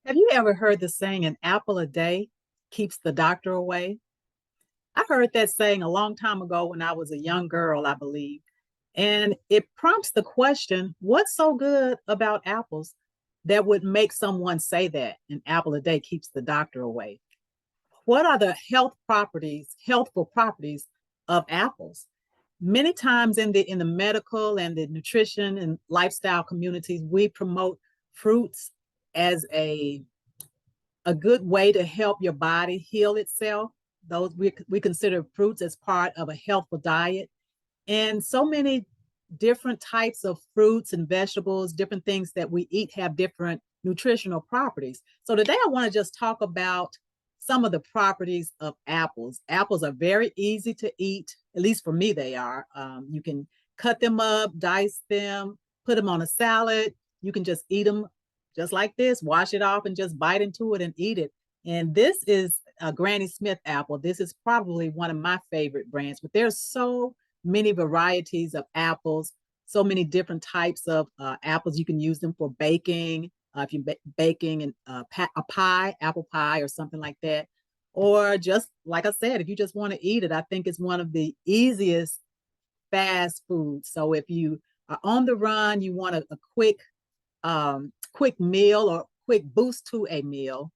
Have you ever heard the saying, an apple a day keeps the doctor away? I heard that saying a long time ago when I was a young girl, I believe. And it prompts the question, what's so good about apples that would make someone say that an apple a day keeps the doctor away? What are the healthful properties of apples? Many times in the medical and the nutrition and lifestyle communities, we promote fruits as a good way to help your body heal itself. Those we consider fruits as part of a healthful diet. And so many different types of fruits and vegetables, different things that we eat have different nutritional properties. So today I want to just talk about some of the properties of apples. Apples are very easy to eat, at least for me, they are. You can cut them up, dice them, put them on a salad. You can just eat them just like this, wash it off and just bite into it and eat it. And this is a Granny Smith apple. This is probably one of my favorite brands, but there's so many varieties of apples, so many different types of apples. You can use them for baking, if you're baking a pie, apple pie or something like that. Or just, like I said, if you just want to eat it, I think it's one of the easiest fast foods. So if you are on the run, you want a quick meal or quick boost to a meal,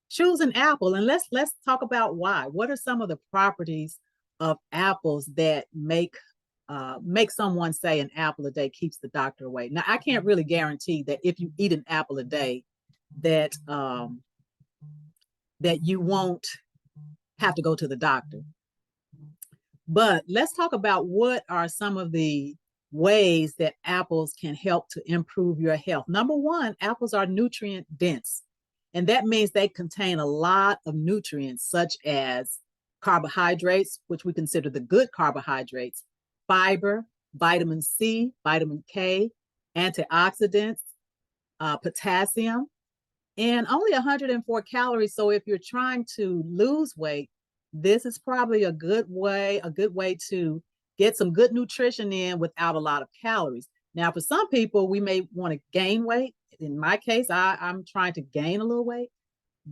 choose an apple. And let's talk about why. What are some of the properties of apples that make someone say an apple a day keeps the doctor away? Now, I can't really guarantee that if you eat an apple a day, that that you won't have to go to the doctor. But let's talk about what are some of the ways that apples can help to improve your health. Number one, apples are nutrient dense. And that means they contain a lot of nutrients, such as carbohydrates, which we consider the good carbohydrates, fiber, vitamin C, vitamin K, antioxidants, potassium, and only 104 calories. So if you're trying to lose weight, this is probably a good way to get some good nutrition in without a lot of calories. Now, for some people, we may want to gain weight. In my case, I'm trying to gain a little weight,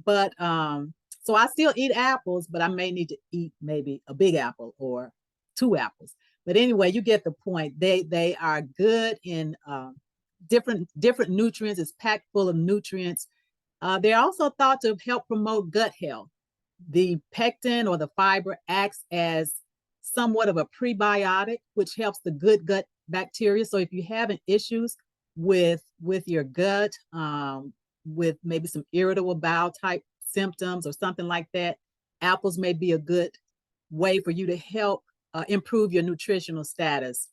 but so I still eat apples, but I may need to eat maybe a big apple or two apples. But anyway, you get the point. They are good in different nutrients. It's packed full of nutrients. They're also thought to help promote gut health. The pectin or the fiber acts as somewhat of a prebiotic, which helps the good gut bacteria. So if you're having issues with your gut, with maybe some irritable bowel type symptoms or something like that, apples may be a good way for you to help improve your nutritional status.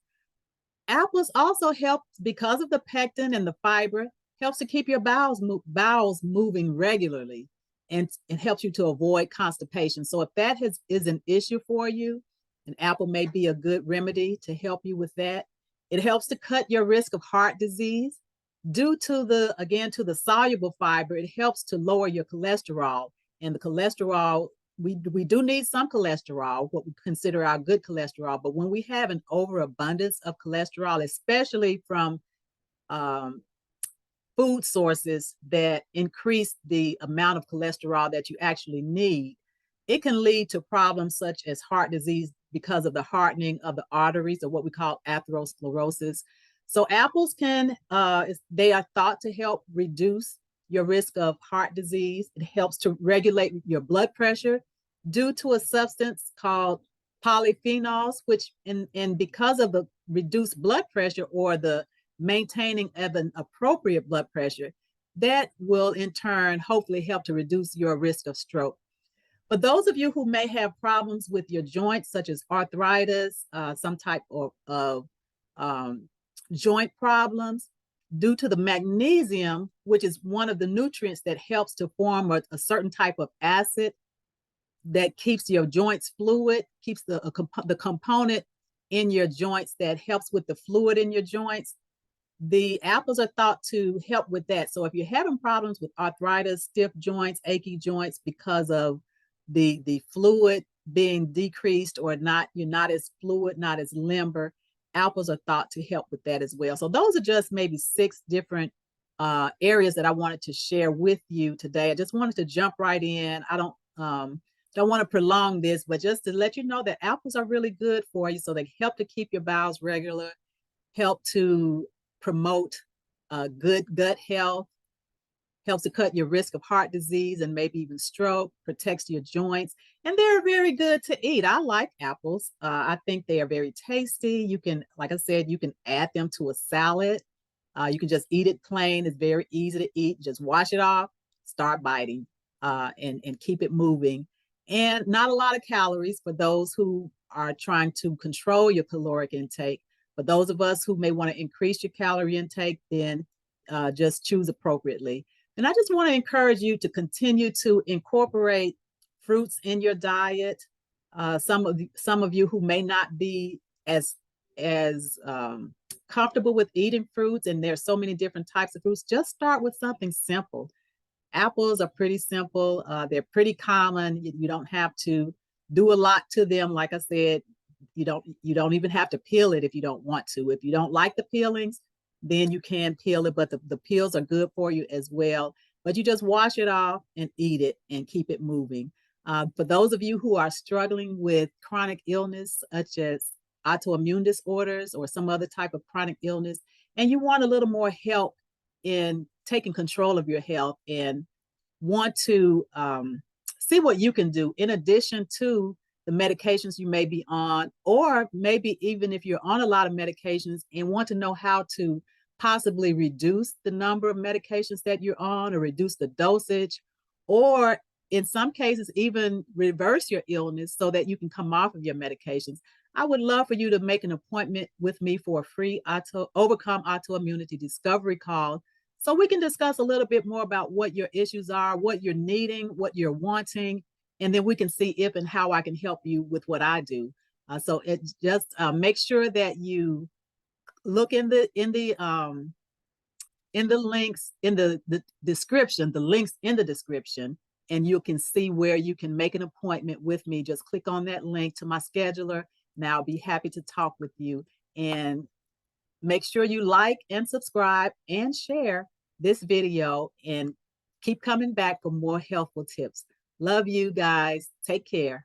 Apples also help, because of the pectin and the fiber, helps to keep your bowels moving regularly, and it helps you to avoid constipation. So if that is an issue for you, an apple may be a good remedy to help you with that. It helps to cut your risk of heart disease. Due to the soluble fiber, it helps to lower your cholesterol. And the cholesterol, we do need some cholesterol, what we consider our good cholesterol. But when we have an overabundance of cholesterol, especially from food sources that increase the amount of cholesterol that you actually need, it can lead to problems such as heart disease because of the hardening of the arteries, or what we call atherosclerosis. So apples they are thought to help reduce your risk of heart disease. It helps to regulate your blood pressure due to a substance called polyphenols, which and because of the reduced blood pressure, or the maintaining of an appropriate blood pressure, that will in turn hopefully help to reduce your risk of stroke. But those of you who may have problems with your joints, such as arthritis, some type of joint problems, due to the magnesium, which is one of the nutrients that helps to form a certain type of acid that keeps your joints fluid, keeps the component in your joints that helps with the fluid in your joints. The apples are thought to help with that. So if you're having problems with arthritis, stiff joints, achy joints because of the fluid being decreased, or you're not as fluid, not as limber, apples are thought to help with that as well. So those are just maybe 6 different areas that I wanted to share with you today. I just wanted to jump right in. I don't want to prolong this, but just to let you know that apples are really good for you. So they help to keep your bowels regular, help to promote good gut health, helps to cut your risk of heart disease and maybe even stroke, protects your joints, and they're very good to eat. I like apples. I think they are very tasty. You can, like I said, you can add them to a salad. You can just eat it plain. It's very easy to eat. Just wash it off, start biting, and keep it moving. And not a lot of calories for those who are trying to control your caloric intake. For those of us who may want to increase your calorie intake, then just choose appropriately. And I just want to encourage you to continue to incorporate fruits in your diet. Some of you who may not be as comfortable with eating fruits, and there's so many different types of fruits, just start with something simple. Apples are pretty simple. They're pretty common. You don't have to do a lot to them. Like I said, you don't even have to peel it if you don't want to. If you don't like the peelings, then you can peel it, but the peels are good for you as well. But you just wash it off and eat it and keep it moving. For those of you who are struggling with chronic illness, such as autoimmune disorders or some other type of chronic illness, and you want a little more help in taking control of your health and want to see what you can do in addition to the medications you may be on, or maybe even if you're on a lot of medications and want to know how to possibly reduce the number of medications that you're on or reduce the dosage, or in some cases, even reverse your illness so that you can come off of your medications. I would love for you to make an appointment with me for a free Overcome Autoimmunity Discovery Call so we can discuss a little bit more about what your issues are, what you're needing, what you're wanting, and then we can see if and how I can help you with what I do. So it just make sure that you look in the links in the description, the links in the description, and you can see where you can make an appointment with me. Just click on that link to my scheduler, and I'll be happy to talk with you. And make sure you like and subscribe and share this video, and keep coming back for more helpful tips. Love you guys. Take care.